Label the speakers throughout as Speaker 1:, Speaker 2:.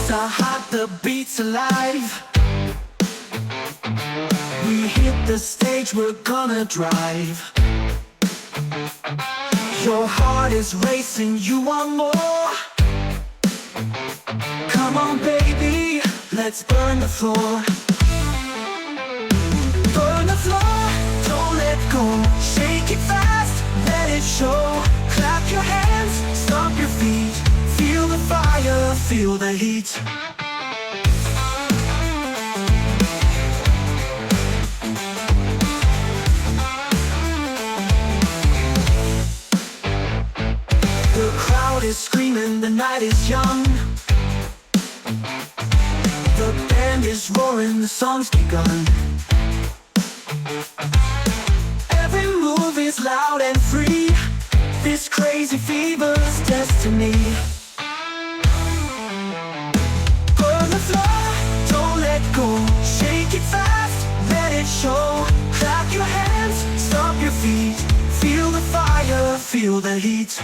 Speaker 1: lights are hot, the beat's alive. We hit the stage, we're gonna drive. Your heart is racing, you want more. Come on baby, let's burn the floor. Burn the floor, don't let go. Shake it fast, let it show. Clap your hands, stomp your feet. Feel the fire, feel the heat. The crowd is screaming, the night is young. The band is roaring, the song's begun. Every move is loud and free. This crazy fever's destiny. Burn the floor, don't let go. Shake it fast, let it show. Clap your hands, stomp your feet. Feel the fire, feel the heat.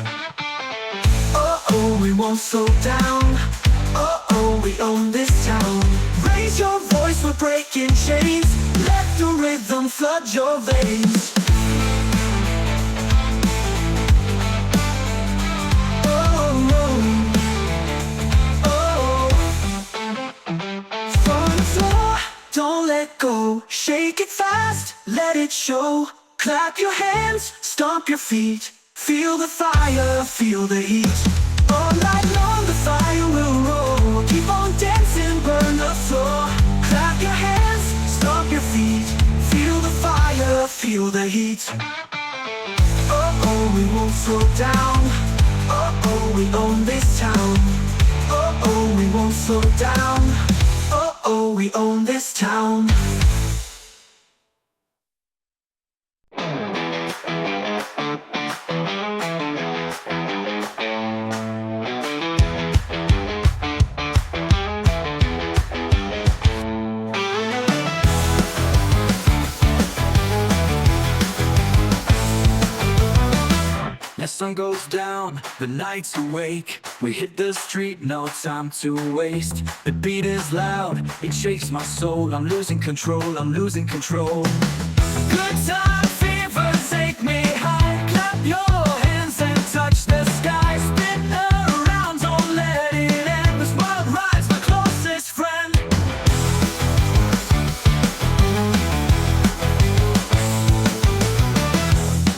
Speaker 1: Oh, we won't slow down. Oh, we own this town. Raise your voice, we're breaking chains. Let the rhythm flood your veins. From the floor, don't let go. Shake it fast, let it show. Clap your hands, stomp your feet. Feel the fire, feel the heat. All night long the fire will roll. Keep on dancing, burn the floor. Clap your hands, stomp your feet. Feel the fire, feel the heat. Oh, we won't slow down. Oh, we own this town. Oh, we won't slow down. Oh, we own this town. The sun goes down, the night's awake. We hit the street, no time to waste. The beat is loud, it shakes my soul. I'm losing control, I'm losing control. Good time fever, take me high. Clap your hands and touch the sky. Spin around, don't let it end. This world rides my closest friend.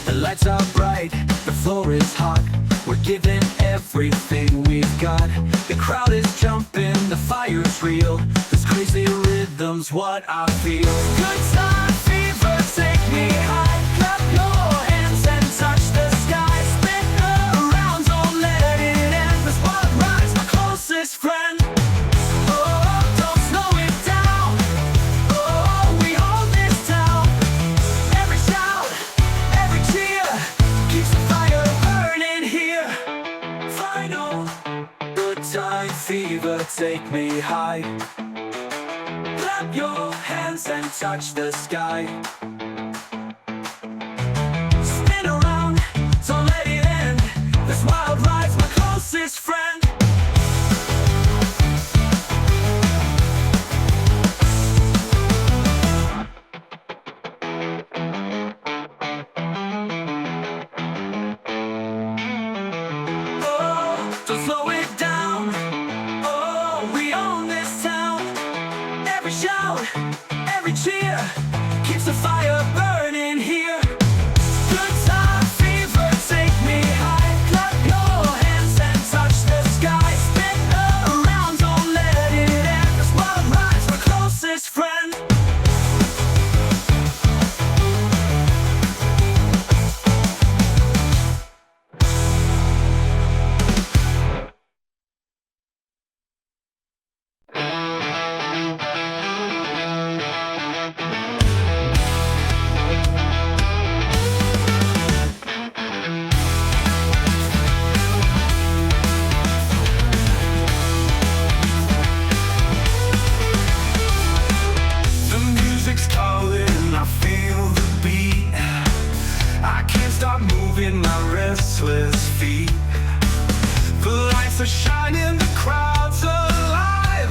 Speaker 1: The lights are bright, the floor is hot. We're giving everything we've got. The crowd is jumping, the fire's real. This crazy rhythm's what I feel. Good time fever, take me high. Clap your hands and touch the sky. Spin around, don't let it end. This world rides my closest friend. Oh, don't slow it down. Oh, we hold this town. Every shout, every cheer keeps the fire burning here. Final, good time fever, take me high. Clap your hands and touch the sky. Spin around, don't let it end. This wild ride's my closest friend. Don't slow it down. Oh, we own this town. Every shout, every cheer keeps the fire burning here. Good time fever, take me high. Clap your hands and touch the sky. Spin around, don't let it end. This world rides my closest friend. moving my restless feet. The lights are shining, the crowd's alive.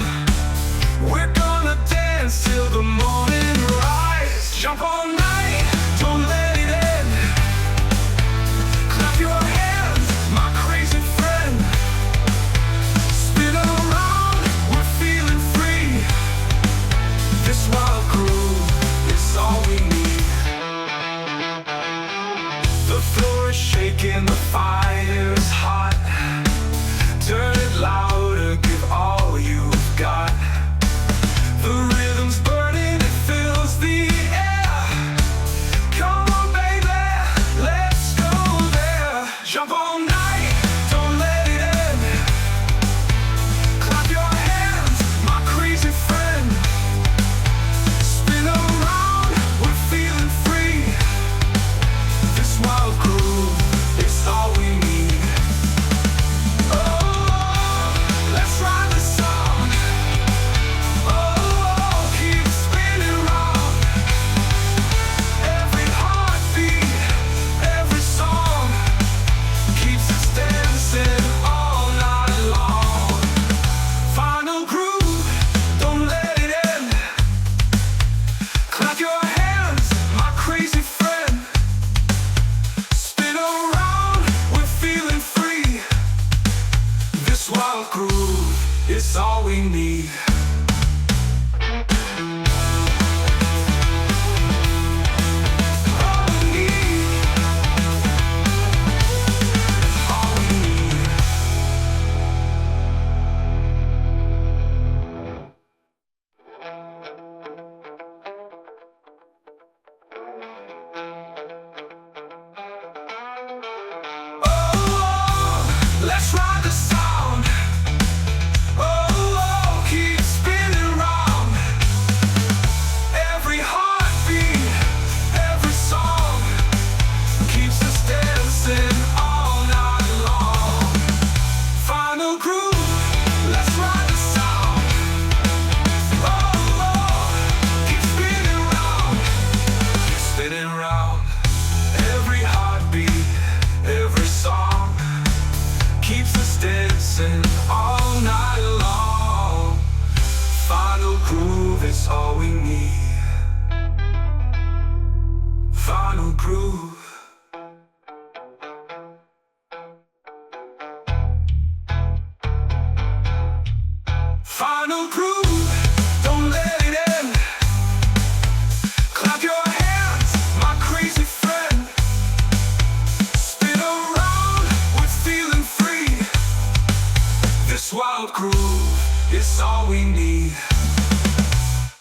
Speaker 1: wild groove is all we need. Let's ride the sound. Oh, keep spinning round. Every heartbeat, every song keeps us dancing all night long. Final groove, let's ride the sound. Oh, keep spinning round, keep spinning round. Every heartbeat, every song keeps us dancing all night long. Final groove is all we need. Final groove. Final groove, don't let it end. Clap your hands, my crazy friend. Spin around, we're feeling free. This wild groove is all we need.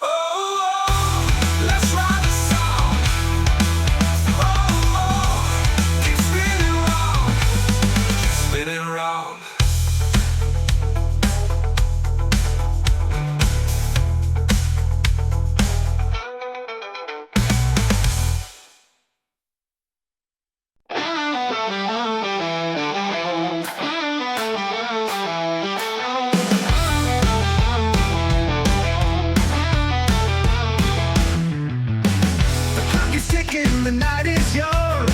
Speaker 1: Oh, let's ride the sound. Oh, keep spinning round, keep spinning round. The night is young,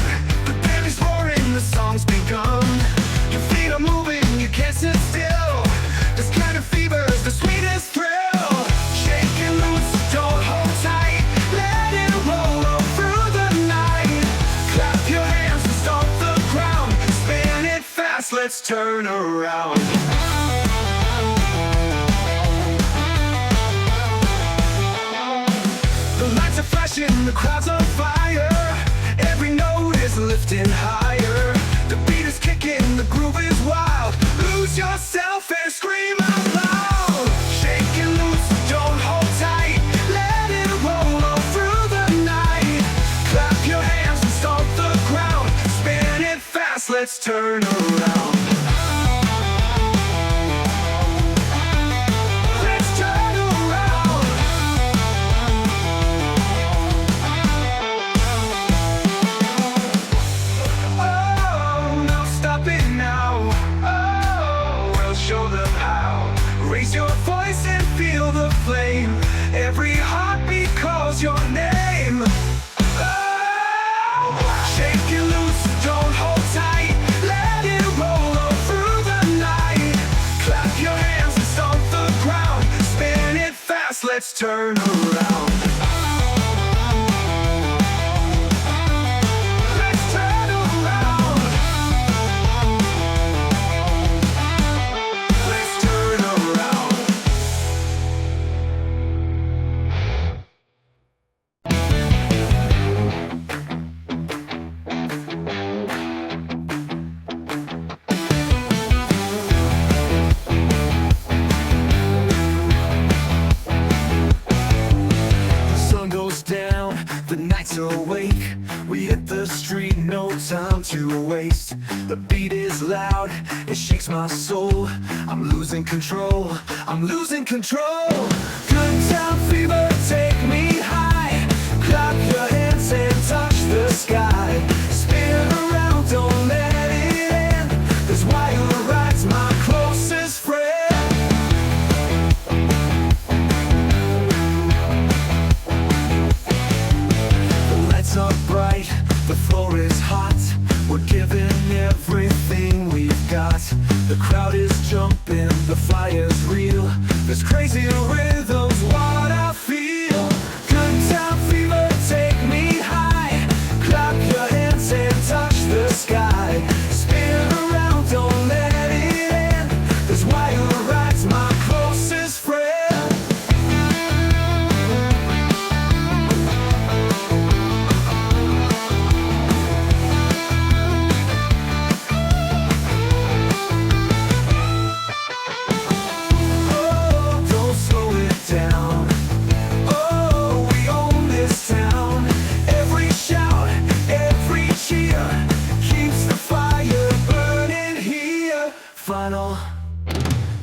Speaker 1: the band is roaring, the song's begun. Your feet are moving, you can't sit still. This kind of fever's the sweetest thrill. Shake and loose, don't hold tight. Let it roll all through the night. Clap your hands and stomp the ground. Spin it fast, let's turn around. The lights are flashing, the crowd's on fire. Every note is lifting higher. The beat is kicking, the groove is wild. Lose yourself and scream out loud. Shake and loose, don't hold tight. Let it roll all through the night. Clap your hands and stomp the ground. Spin it fast, let's turn around. Raise your voice and feel the flame. Every heartbeat calls your name. Oh, shake it loose, don't hold tight. Let it roll all through the night. Clap your hands and stomp the ground. Spin it fast, let's turn around. The nights are awake, we hit the street, no time to waste. The beat is loud, it shakes my soul. I'm losing control, I'm losing control. Good time fever, take me high. Clap your hands and touch the sky. Spin around, don't let it end. 'Cause wild ride's my closest friend. Are bright, the floor is hot. We're giving everything we've got. The crowd is jumping, the fire's real. This crazy rhythm's what I feel. Good time fever, take me high. Clap your hands and touch the sky. Spin around, don't let it end. 'Cause why Final.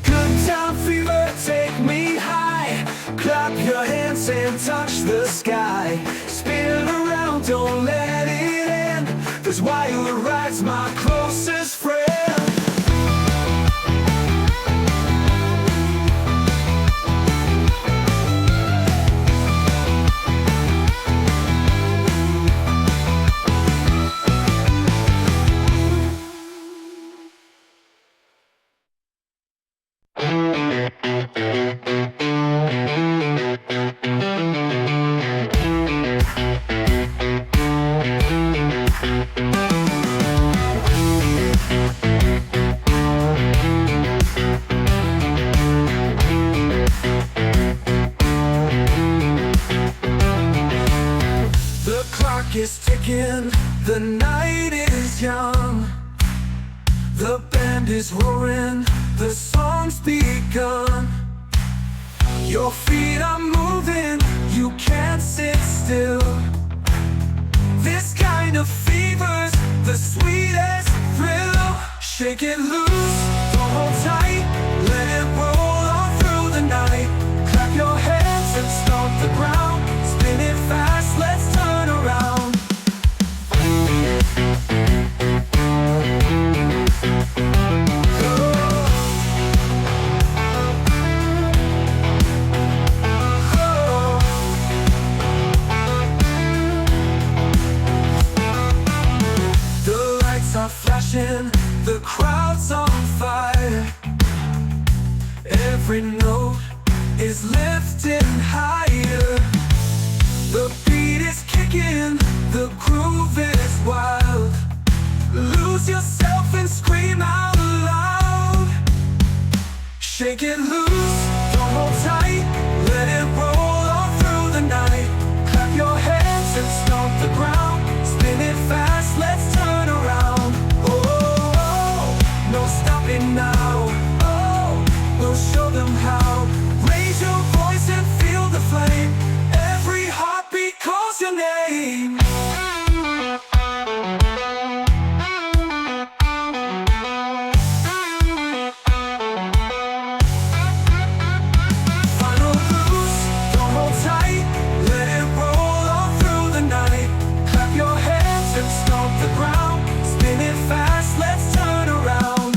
Speaker 1: Good time fever, take me high. Clap your hands and touch the sky. Spin around, don't let it end. This wild ride's my closest friend. Is ticking, the night is young. The band is roaring, the song's begun. Your feet are moving, you can't sit still. This kind of fever's the sweetest thrill. Shake it loose, don't hold tight, let it roll on through the night. Clap your hands and stomp the ground, spin it fast, let's turn around. The crowd's on fire. Every note is lifting higher. The beat is kicking, the groove is wild. Lose yourself and scream out loud. Shake it loose, don't hold tight, let it roll on through the night. Clap your hands and stomp the ground, spin it fast, let's turn around. No stopping now, oh, we'll show them how. Raise your voice and feel the flame. Every heartbeat calls your name. Final loose, don't hold tight, let it roll on through the night. Clap your hands and stomp the ground, spin it fast, let's turn around.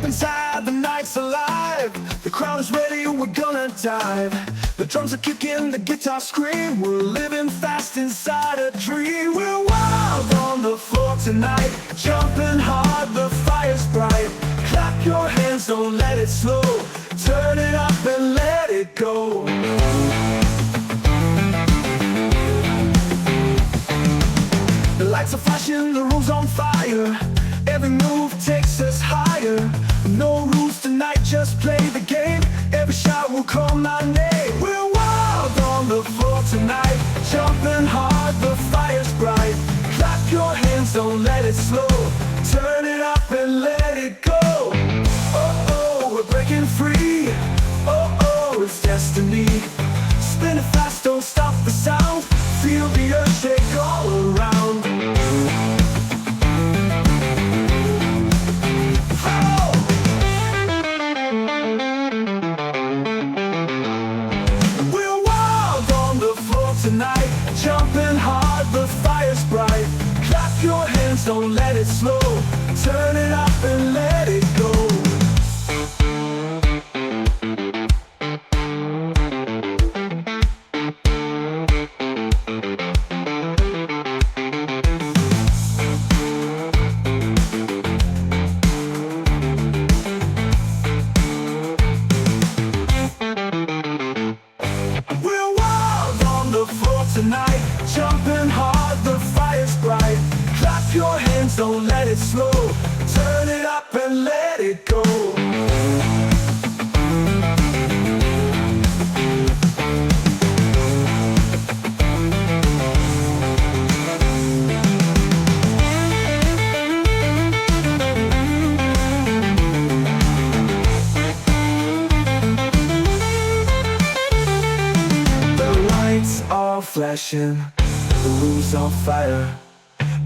Speaker 1: Inside, the night's alive. The crowd is ready, we're gonna dive. The drums are kicking, the guitar scream. We're living fast inside a dream. We're wild on the floor tonight, jumping hard, the fire's bright. Clap your hands, don't let it slow. Turn it up and let it go. The lights are flashing, the room's on fire. Every move takes us higher. No rules tonight, just play the game. Every shot will call my name. We're wild on the floor tonight, jumping hard, the fire's bright. Clap your hands, don't let it slow. Turn it up and let it go. Oh, oh, we're breaking free. Oh, oh, it's destiny. Spin it fast, don't stop the sound. Feel the earth shake all around. Tonight, jumping hard, the fire's bright. Clap your hands, don't let it slow. Turn it up and let it go. Tonight, jumping hard, the fire's bright. it slow. Turn it up and let it go. Flashing, the room's on fire.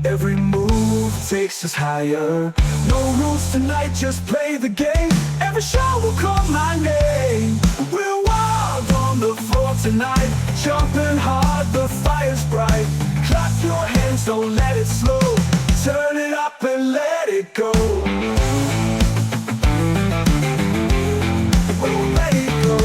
Speaker 1: Every move takes us higher. No rules tonight, just play the game. Every shot will call my name. We're wild on the floor tonight, jumping hard, the fire's bright. Clap your hands, don't let it slow. Turn it up and let it go. Oh, let it go.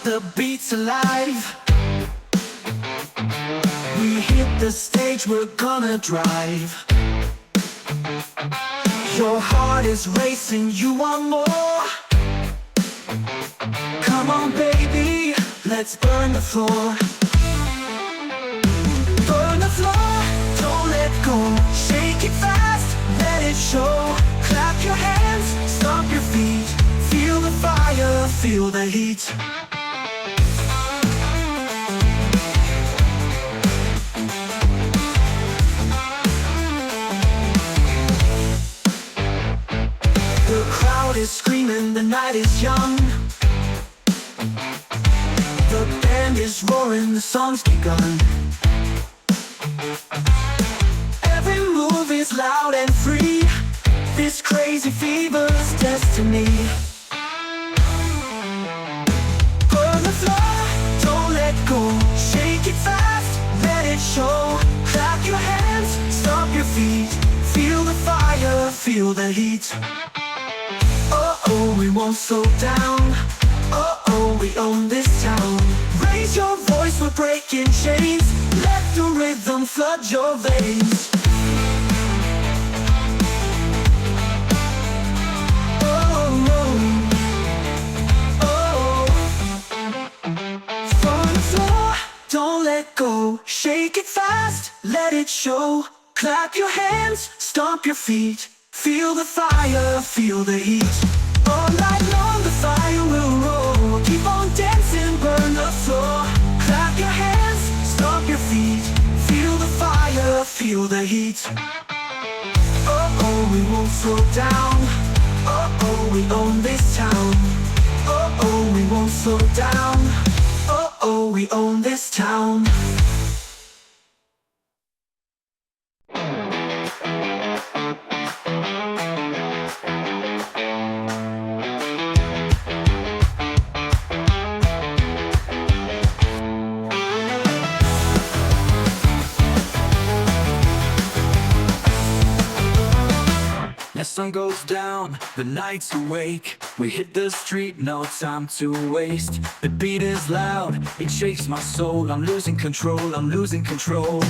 Speaker 1: The beat's alive. We hit the stage, we're gonna drive. Your heart is racing, you want more. Come on baby, let's burn the floor. Burn the floor, don't let go. Shake it fast, let it show. Clap your hands, stomp your feet. Feel the fire, feel the heat. The crowd is screaming, the night is young. The band is roaring, the song's begun. Every move is loud and free. This crazy fever's destiny. Burn the floor, don't let go. Shake it fast, let it show. Clap your hands, stomp your feet. Feel the fire, feel the heat. Oh, we won't slow down. Oh, we own this town. Raise your voice, we're breaking chains. Let the rhythm flood your veins. Oh, oh, oh. go. Shake it fast, let it show. Clap your hands, stomp your feet. Feel the fire, feel the heat. All night long the fire will roll. Keep on dancing, burn the floor. Clap your hands, stomp your feet. Feel the fire, feel the heat. Oh, we won't slow down. Oh, we own this town. Oh, we won't slow down. Oh, we own this town. As sun goes down, the night's awake. We hit the street, no time to waste. The beat is loud, it shakes my soul. I'm losing control, I'm losing control.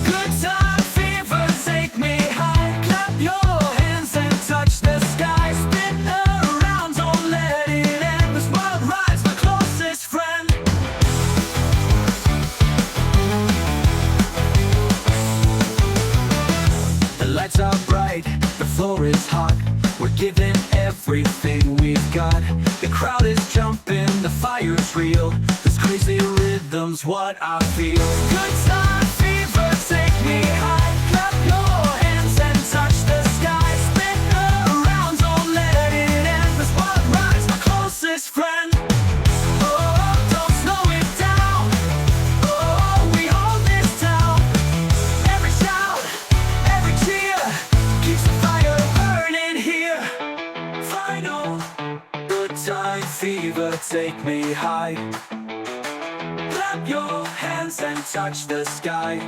Speaker 1: Good time fever, take me high. Clap your hands and touch the sky. Spin around, don't let it end. This world ride's my closest friend. The lights are bright, the floor is hot. We're giving everything we've got. The crowd is jumping, the fire's real. This crazy rhythm's what I feel. Good time fever, take me high. Clap your hands and touch the sky. Spin around, don't let it end. This world ride's my closest friend. Oh, don't slow it down. Oh, we own this town. Every shout, every cheer keeps the fire burning here. Final, good time fever, take me high. Clap your hands and touch the sky.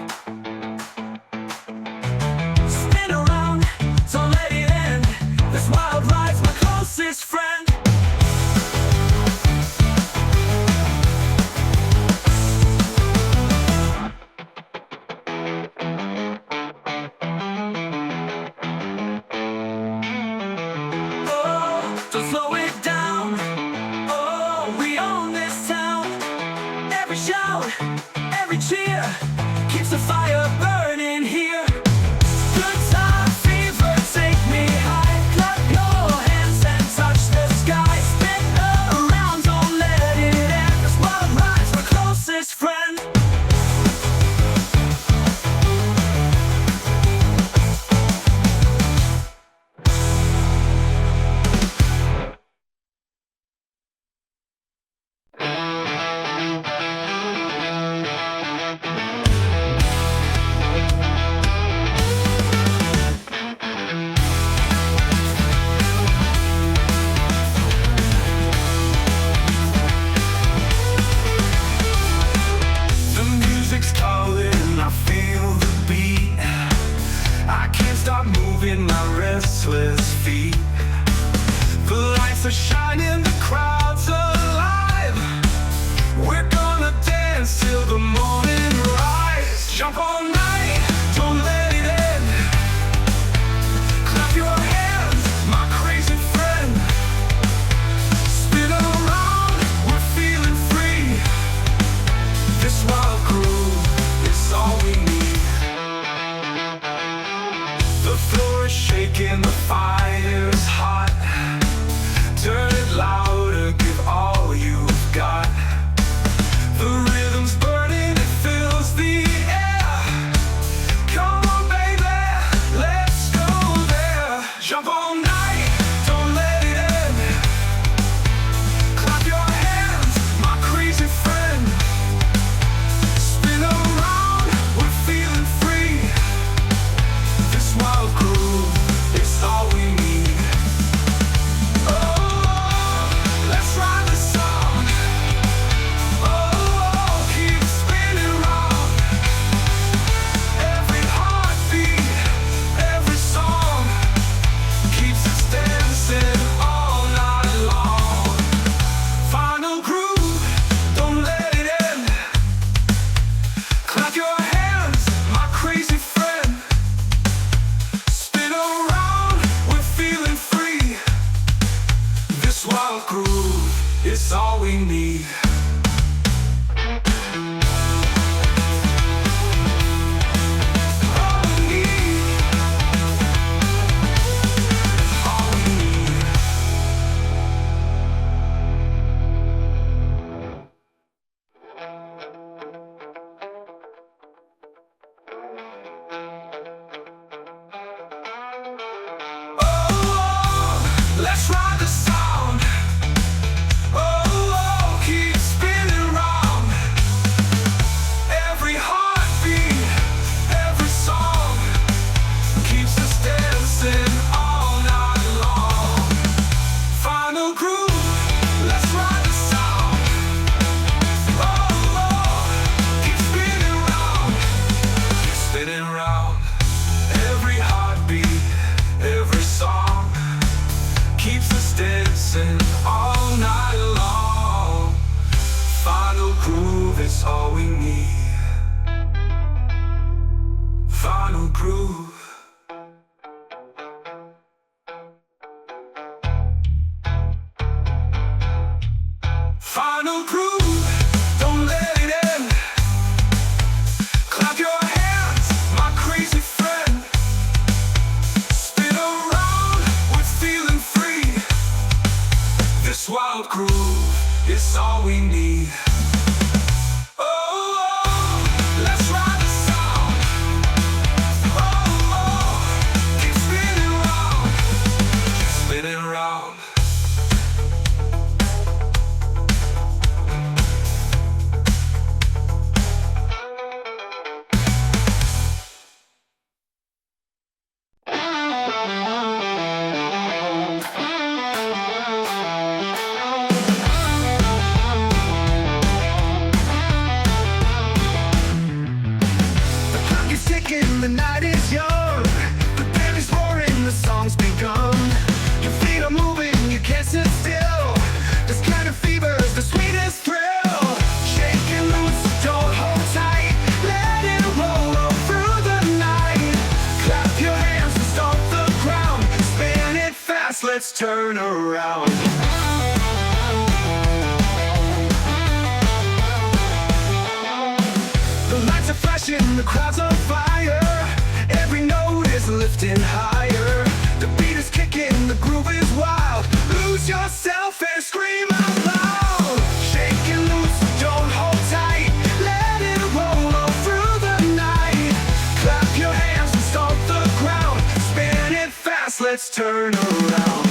Speaker 1: Spin around, don't let it end. This wild ride's my closest friend. Oh, don't slow it down. Oh, we own this town. Every shout, every cheer keeps the fire burning here. Good time fever, take me high. Clap your hands and touch the sky. Spin around, don't let it end. This wild ride's my closest friend. The music's calling, I feel the beat. I can't stop moving my restless feet. The lights are shining, the crowd's alive. We're gonna dance till the morning rise. Jump all night, don't let it end. Clap your hands, my crazy friend. Spin around, we're feeling free. This wild groove is all we need. The floor is shaking, the fire's hot. Turn it louder, give all you've got. The rhythm's burning, it fills the air. Come on, baby, let's go there. Jump all night, don't let it end. Clap your hands, my crazy friend. Spin around, we're feeling free. This wild groove is all we need. Oh, let's ride the song. Oh, keep spinning round. Every heartbeat, every song keeps us dancing all night long. Final groove, don't let it end. Clap your hands, my crazy friend. Spin around, we're feeling free. This wild groove is all we need. It's all we need. Oh, oh, let's ride the sound. Oh, oh, keep spinning round. The night is young, the band is roaring, the song's begun. Your feet are moving, you can't sit still. This kind of fever's the sweetest thrill. Shake and loose, don't hold tight. Let it roll all through the night. Clap your hands and stomp the ground. Spin it fast, let's turn around. The lights are flashing, the crowd's on fire. Every note is lifting higher. The beat is kicking, the groove is wild. Lose yourself and scream out loud. Shake and loose, don't hold tight. Let it roll all through the night. Clap your hands and stomp the ground. Spin it fast, let's turn around.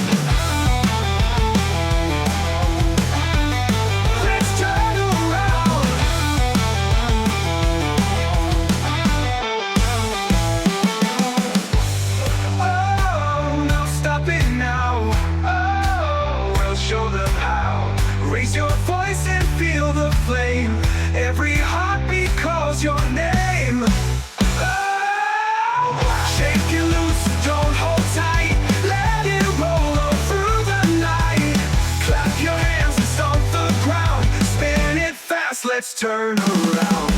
Speaker 1: Every heartbeat calls your name. Oh, shake it loose, don't hold tight. Let it roll all through the night. Clap your hands and stomp the ground. Spin it fast, let's turn around.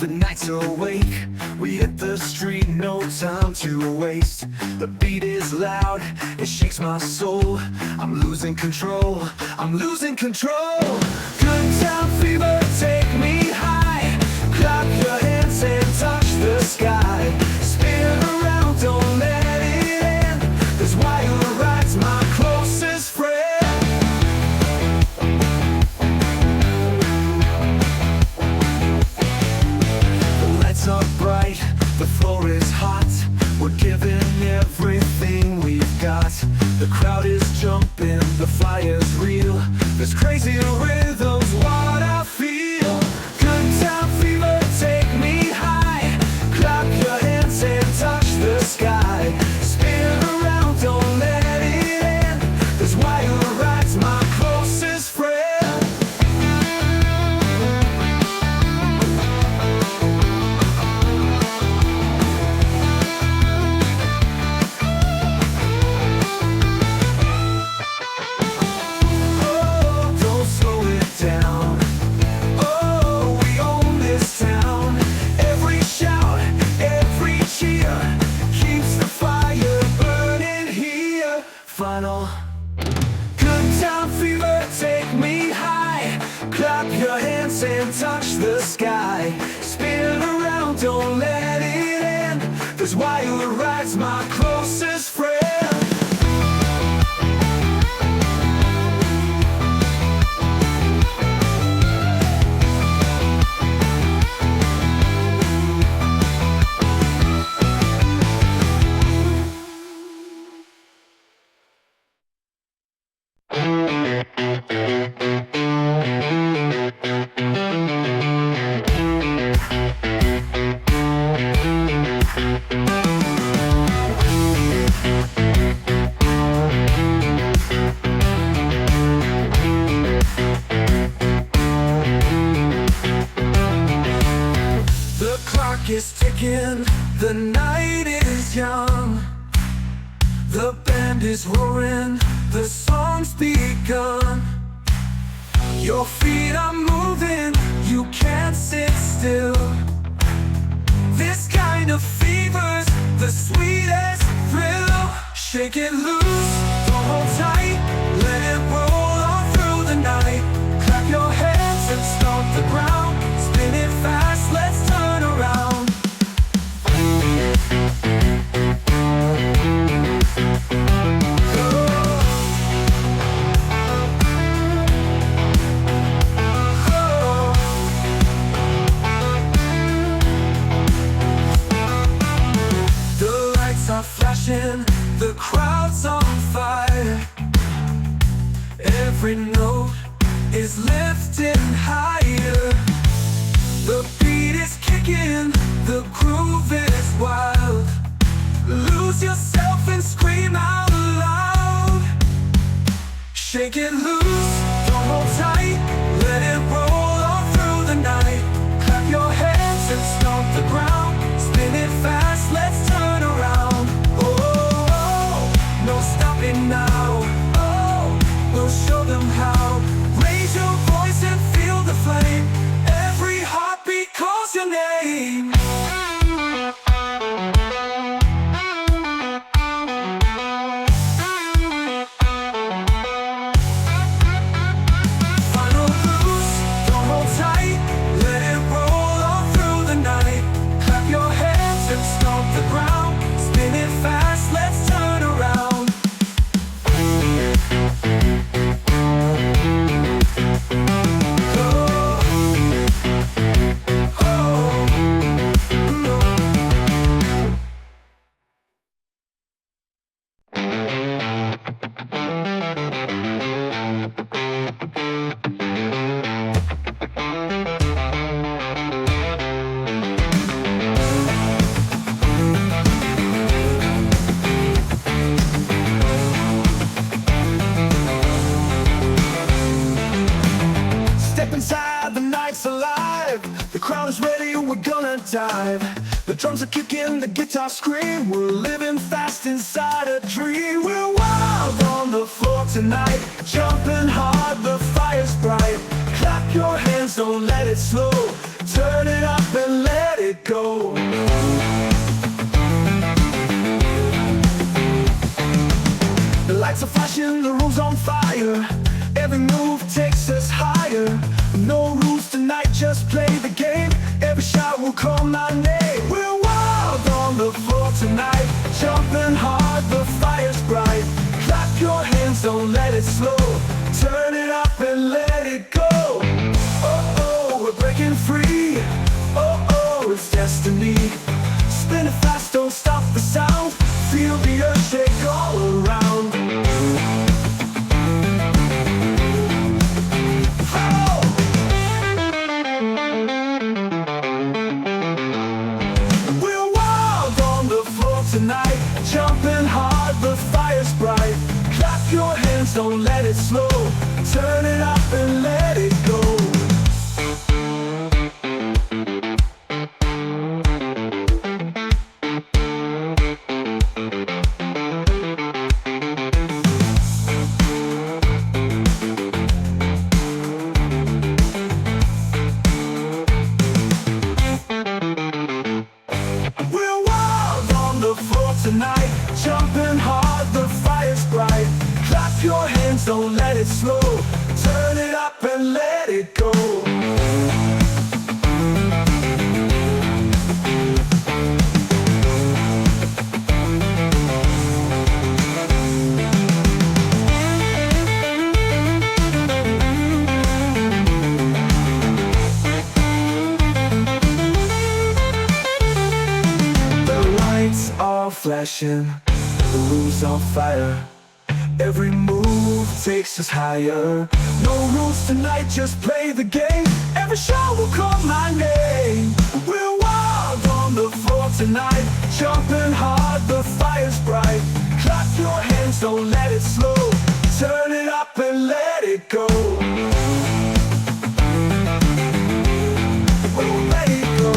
Speaker 1: The nights are awake, we hit the street, no time to waste. The beat is loud, it shakes my soul. I'm losing control, I'm losing control. Good time fever, take me high. Clap your hands and touch the sky. Spin around, don't let it end. This wild ride's my closest friend. Are bright, the floor is hot. We're giving everything we've got. The crowd is jumping, the fire's real. This crazy rhythm's what I feel. Good time fever, take me high. Clap your hands and touch the sky. Spin around, don't let it end. This wild ride's my closest friend. Final. Good time fever, take me high. Clap your hands and touch the sky. Spin around, don't let it end. This wild ride's my closest friend. Is ticking, the night is young. The band is roaring, the song's begun. Your feet are moving, you can't sit still. This kind of fever's the sweetest thrill. Shake it loose, don't hold tight, let it roll on through the night. Clap your hands and stomp the ground, spin it fast, let's turn around. The crowd's on fire. Every note is lifting higher. The beat is kicking, the groove is wild. Lose yourself and scream out loud. Shake it loose, don't hold tight, let it roll on through the night. Clap your hands and stomp the ground, spin it fast, let's turn around. No stopping now, oh, we'll show them how. Raise your voice and feel the flame. Every heartbeat calls your name. Final loose, don't hold tight, let it roll on through the night. Clap your hands and stomp the ground, spin it fast, let's turn around. Inside, the night's alive. The crowd is ready, we're gonna dive. The drums are kicking, the guitar scream. We're living fast inside a dream. We're wild on the floor tonight, jumping hard, the fire's bright. Clap your hands, don't let it slow. Turn it up and let it go. The lights are flashing, the room's on fire. Every move takes us higher. No rules tonight, just play the game. Every shot will call my name. We're wild on the floor tonight, jumping hard, the fire's bright. Clap your hands, don't let it slow. Turn it up and let it go. Oh, oh, we're breaking free. Oh, oh, it's destiny. Spin it fast, don't stop the sound. Feel the earth shake all around. Tonight, jumping hard, the fire's bright. Clap your hands, don't let it slow. Turn it up and let it go. Tonight, jumping hard, the fire's bright. Clap your hands, don't let it slow. Turn it up and let it go. Flashing, the room's on fire. Every move takes us higher. No rules tonight, just play the game. Every shot will call my name. We're wild on the floor tonight, jumping hard, the fire's bright. Clap your hands, don't let it slow. Turn it up and let it go. Let it go.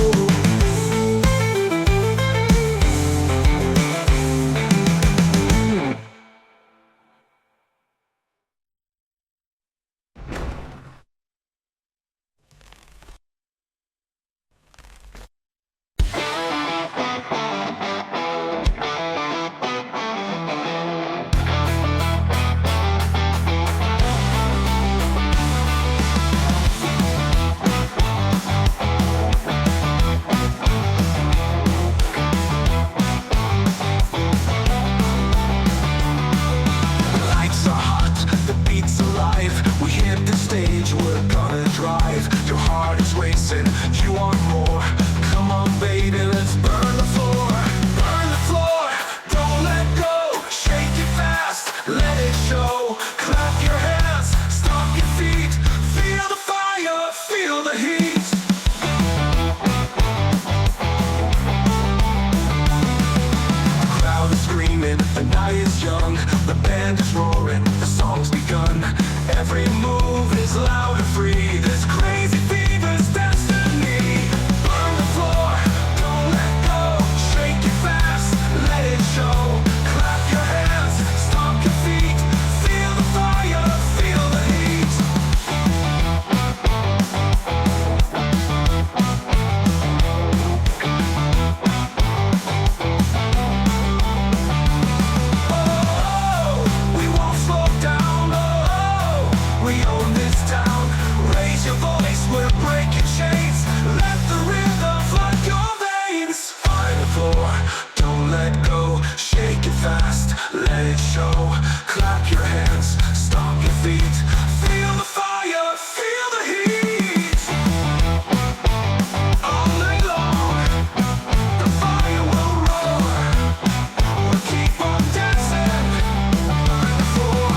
Speaker 1: stage, we're gonna drive. Your heart is racing, you want more. Come on baby, let's burn the floor. Burn the floor, don't let go. Shake it fast, let it show. Clap your hands, stomp your feet. Feel the fire, feel the heat. Crowd is screaming, the night is young. The band is roaring, the song's begun. Every move is loud and free. This crazy fever's destiny. Burn the floor, don't let go. Shake it fast, let it show. Clap your hands, stomp your feet. Feel the fire, feel the heat. Oh, we won't slow down. Oh, we own this town. Raise your voice, we're breaking chains. Let the rhythm flood your veins. Find the floor, don't let go. Shake it fast, let it show. Clap your hands, stomp your feet. Feel the fire, feel the heat. All night long, the fire will roar. We'll keep on dancing. Burn the floor.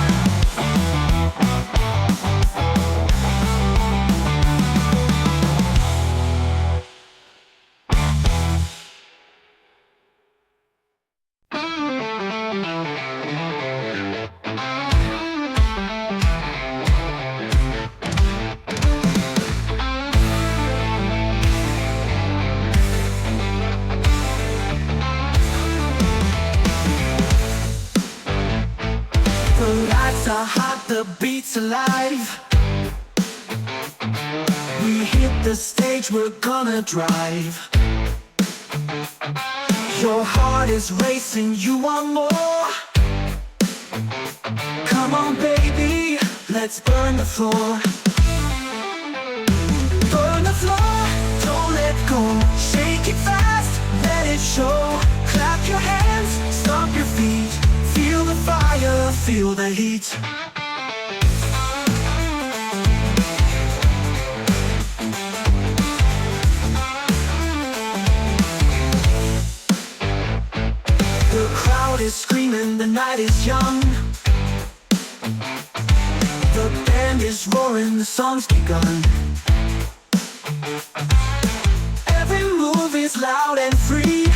Speaker 1: The lights are hot, the beat's alive. We hit the stage, we're gonna drive. Your heart is racing, you want more. Come on baby, let's burn the floor. Burn the floor, don't let go. Shake it fast, let it show. Clap your hands, stomp your feet. Feel the fire, feel the heat. The crowd is screaming, the night is young. The band is roaring, the song's begun. Every move is loud and free.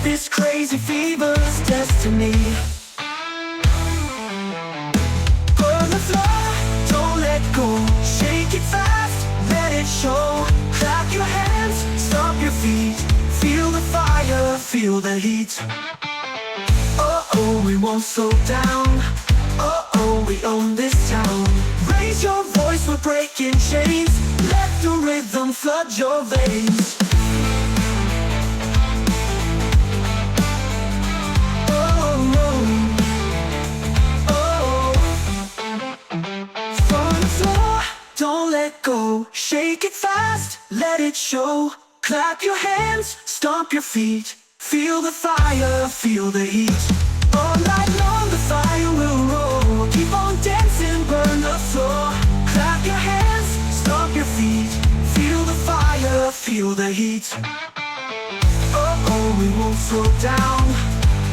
Speaker 1: This crazy fever's destiny. Burn the floor, don't let go. Shake it fast, let it show. Clap your hands, stomp your feet. Feel the fire, feel the heat. Oh, we won't slow down. Oh, we own this town. Raise your voice, we're breaking chains. Let the rhythm flood your veins. Don't let go, shake it fast, let it show. Clap your hands, stomp your feet. Feel the fire, feel the heat. All night long the fire will roar. Keep on dancing, burn the floor. Clap your hands, stomp your feet. Feel the fire, feel the heat. Oh, we won't slow down.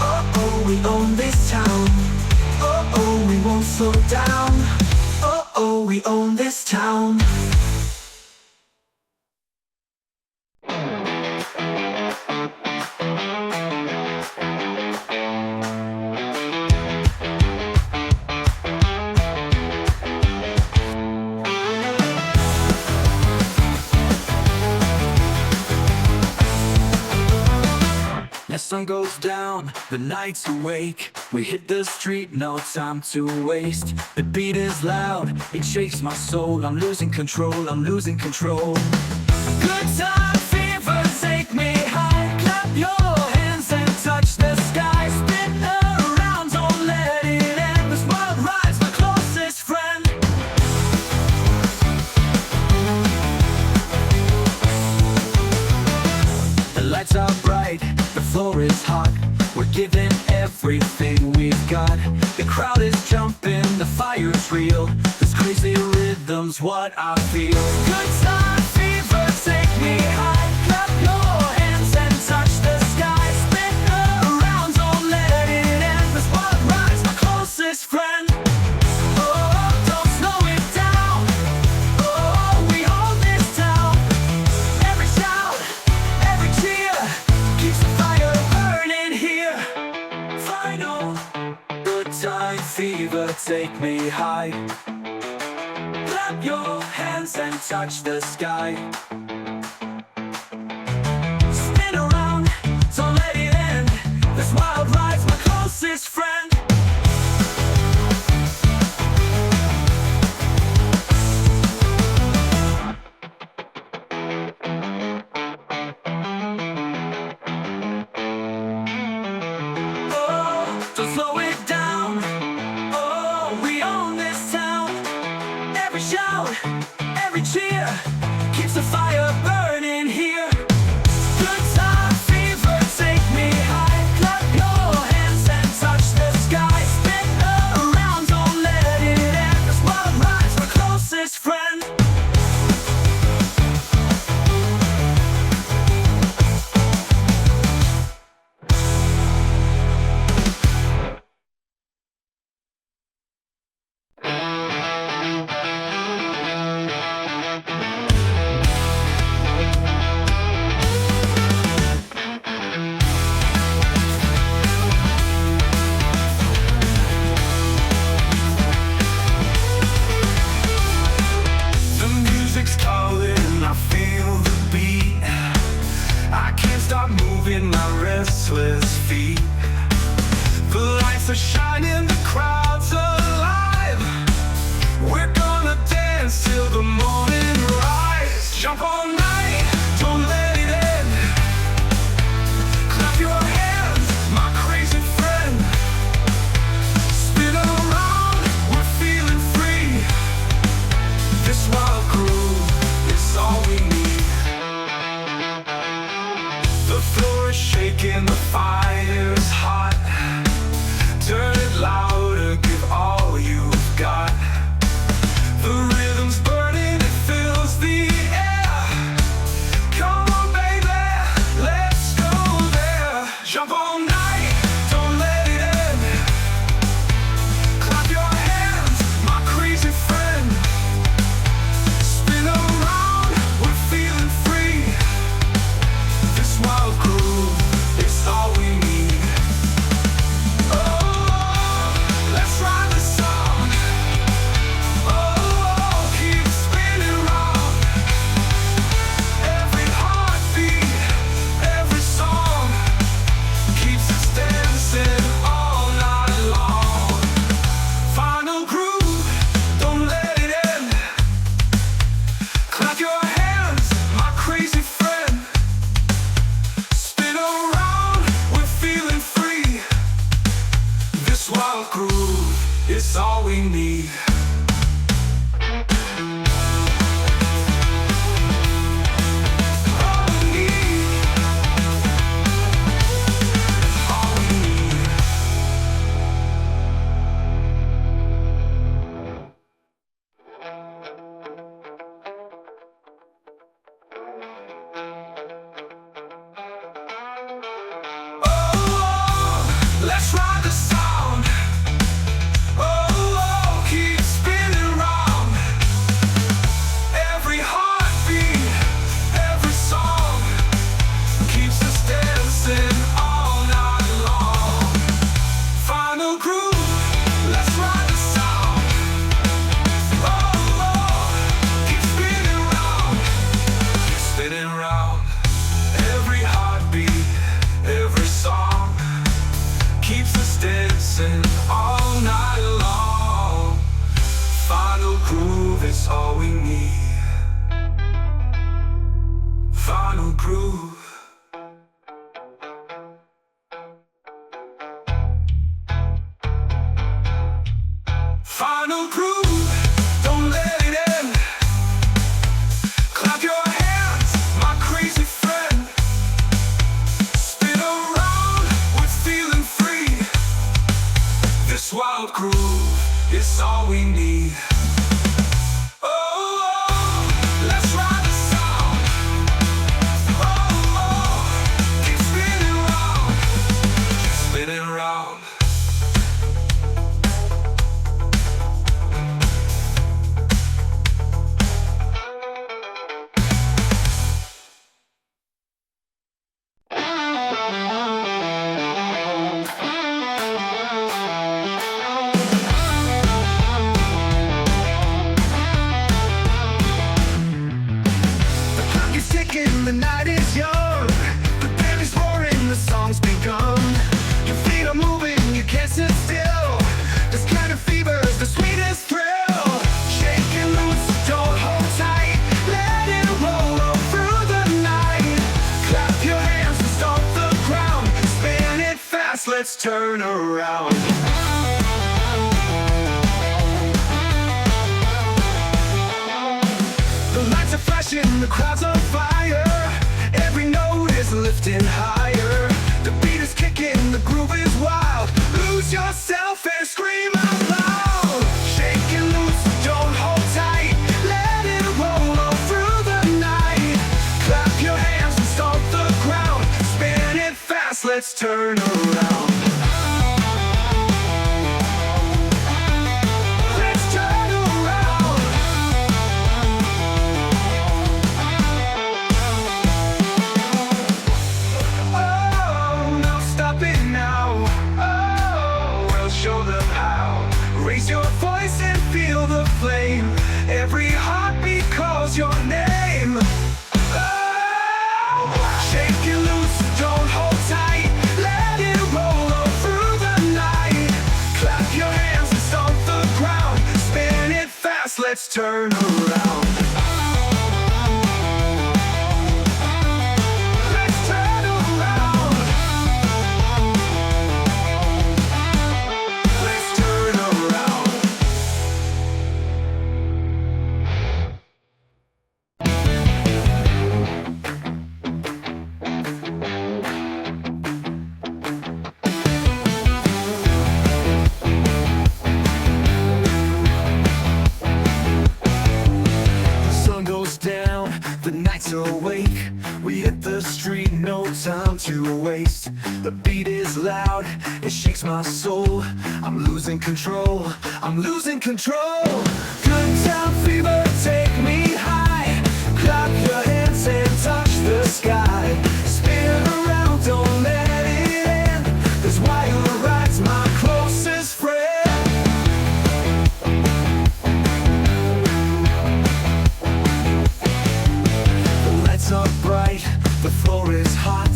Speaker 1: Oh, we own this town. Oh, we won't slow down. Oh, we own this town. As sun goes down, the night's awake. We hit the street, no time to waste. The beat is loud, it shakes my soul. I'm losing control, I'm losing control. Good time fever, take me high. Clap your hands and touch the sky. Spin around, don't let it end. This wild ride's my closest friend. The lights are bright, the floor is hot. We're giving everything we've got. The crowd is jumping, the fire's real. This crazy rhythm's rhythm's what I feel. Good time fever, take me high. Clap your hands and touch the sky. Spin around, don't let it end. This wild ride's my closest friend. Oh, don't slow it down. Oh, we own this town. Every shout, every cheer keeps the fire burning here. Final good time fever, take me high. Clap your hands and touch the sky. Spin around, don't let it end. This wild ride's my closest friend. Oh, don't slow it down. Oh, we own this town. Every shout, every cheer keeps the fire burning here. Good time fever, take me high. Clap your hands and touch the sky. Spin around, don't let it end. This wild ride's my closest friend. The music's calling, I feel the beat. I can't stop moving my restless feet. The lights are shining, the crowd's alive. We're gonna dance till the morning rise. Jump all night, don't let it end. Clap your hands, my crazy friend. Spin around, we're feeling free. This wild groove is all we need. The floor is shaking, the fire's hot. Turn it louder, give all you've got. The rhythm's burning, it fills the air. Come on, baby, let's go there. Jump all night, don't let it end. Clap your hands, my crazy friend. let's turn around. The lights are flashing, the crowd's on fire. Every note is lifting higher. The beat is kicking, the groove is wild. Lose yourself and scream out loud. Shake it loose, don't hold tight. Let it roll all through the night. Clap your hands and stomp the ground. Spin it fast, let's turn around. Every heartbeat calls your name. Oh, shake it loose, don't hold tight. Let it roll all through the night. Clap your hands and stomp the ground. Spin it fast, let's turn around. The nights are awake, we hit the street, no time to waste. The beat is loud, it shakes my soul. I'm losing control, I'm losing control. Good time fever, take me high. Clap your hands and touch the sky. Spin around, don't let it end. This wild ride's my closest friend. Are bright, the floor is hot.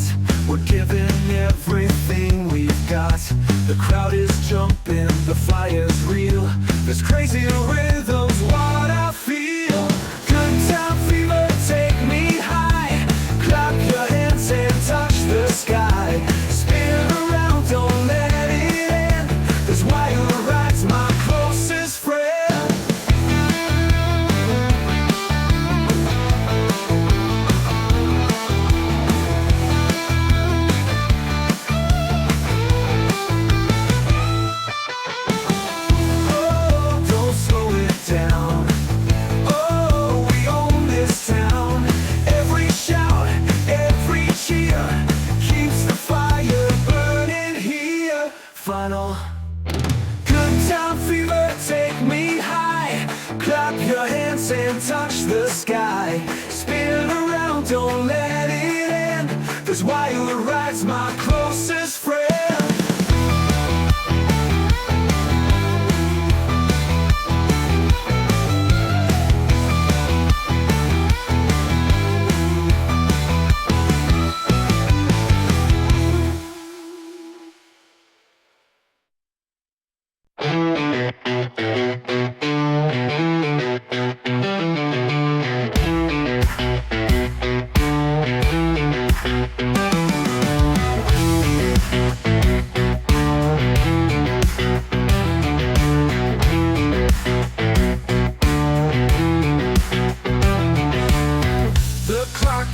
Speaker 1: We're giving everything we've got. The crowd is jumping, the fire's real. There's crazy rhythms, what I feel. Good time fever, take me high. Clap your hands and touch the sky. Spin around, don't let it end. This wild ride's my closest friend. Final. Good time fever, take me high. Clap your hands and touch the sky. Spin around, don't let it end. This wild ride's my closest friend.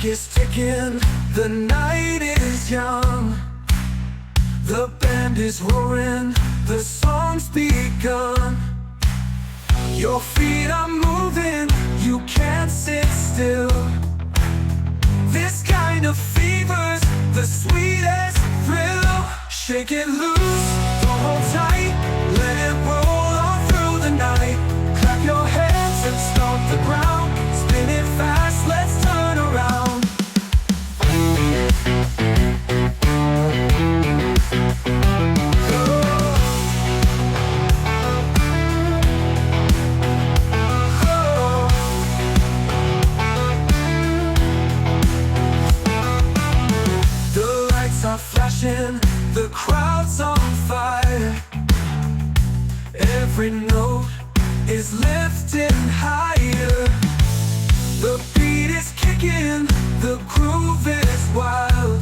Speaker 1: Is ticking, the night is young. The band is roaring, the song's begun. Your feet are moving, you can't sit still. This kind of fever's the sweetest thrill. Shake it loose, don't hold tight. Let it roll all through the night. Clap your hands and stomp the ground. Spin it fast, let's turn around. The crowd's on fire. Every note is lifting higher. The beat is kicking, the groove is wild.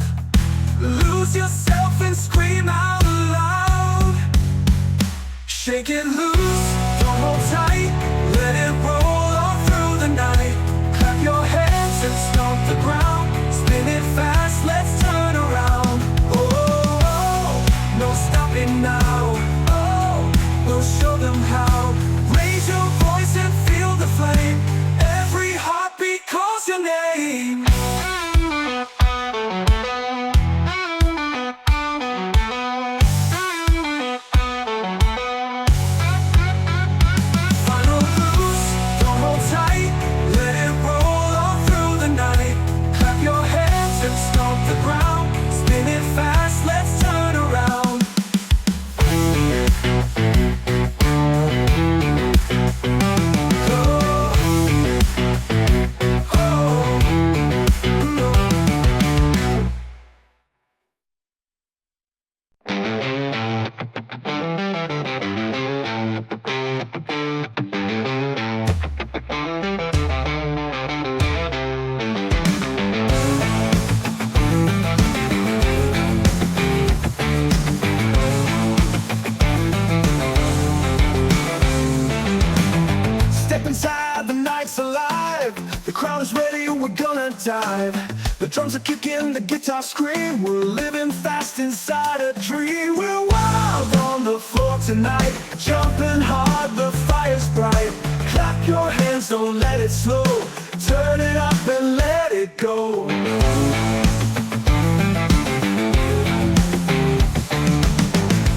Speaker 1: Lose yourself and scream out loud. Break it loose, don't hold tight, let it roll all through the night. Clap your hands and stomp the ground, spin it fast, let's turn around. Oh, no stopping now, oh, we'll show them how. Raise your voice and feel the flame, every heartbeat calls your name.
Speaker 2: The drums are kicking, the guitar scream. We're living fast inside a dream. We're wild on the floor tonight, jumping hard, the fire's bright. Clap your hands, don't let it slow, turn it up and let it go.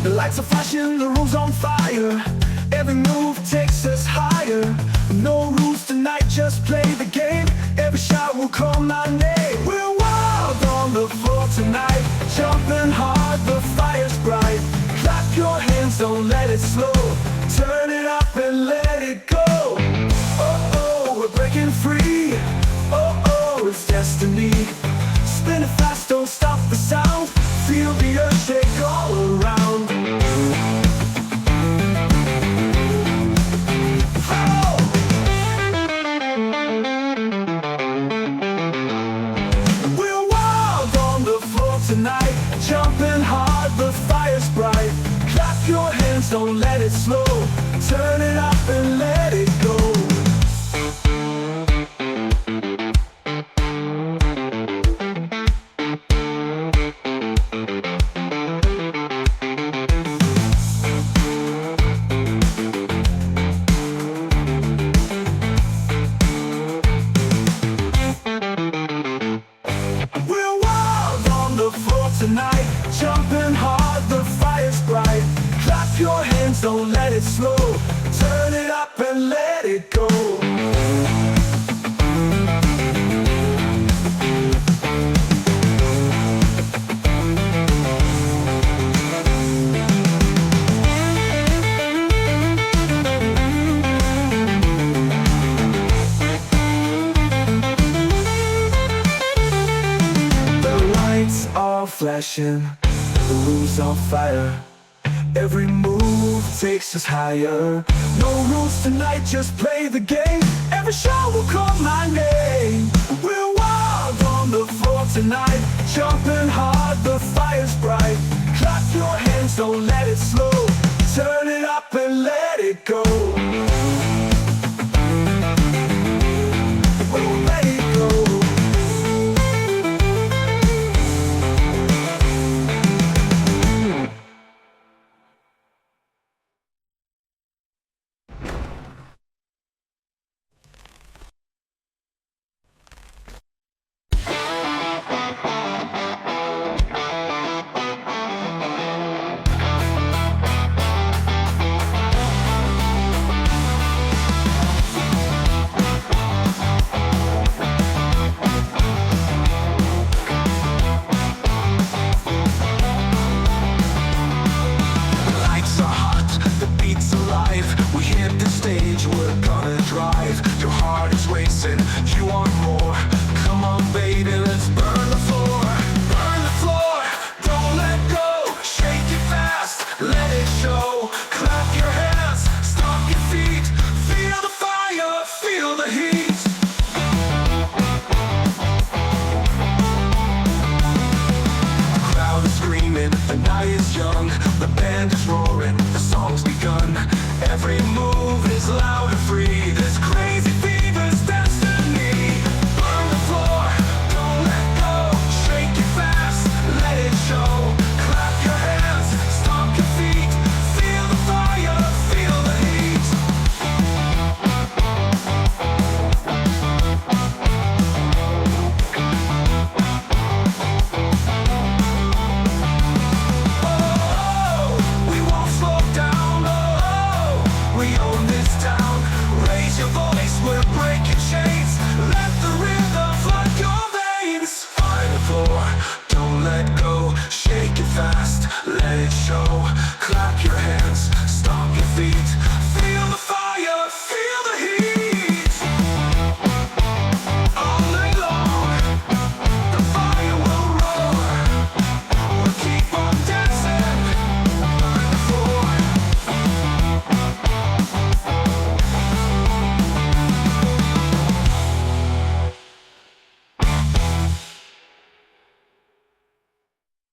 Speaker 2: The lights are flashing, the room's on fire, every move takes us higher. No rules tonight, just play the game, every shot will call my name. We're wild on the floor tonight, jumping hard, the fire's bright. Clap your hands, don't let it slow, turn it up and let it go. Oh, oh, we're breaking free, oh, oh, it's destiny. Spin it fast, don't stop the sound, feel the earth shake all around. Jumping hard, the fire's bright. Clap your hands, don't let it slow, turn it up and let it go. Tonight, jumping hard, the fire's bright. Clap your hands, don't let it slow, turn it up and let it go. Flashing, the room's on fire, every move takes us higher. No rules tonight, just play the game, every shot will call my name. We're wild on the floor tonight, jumping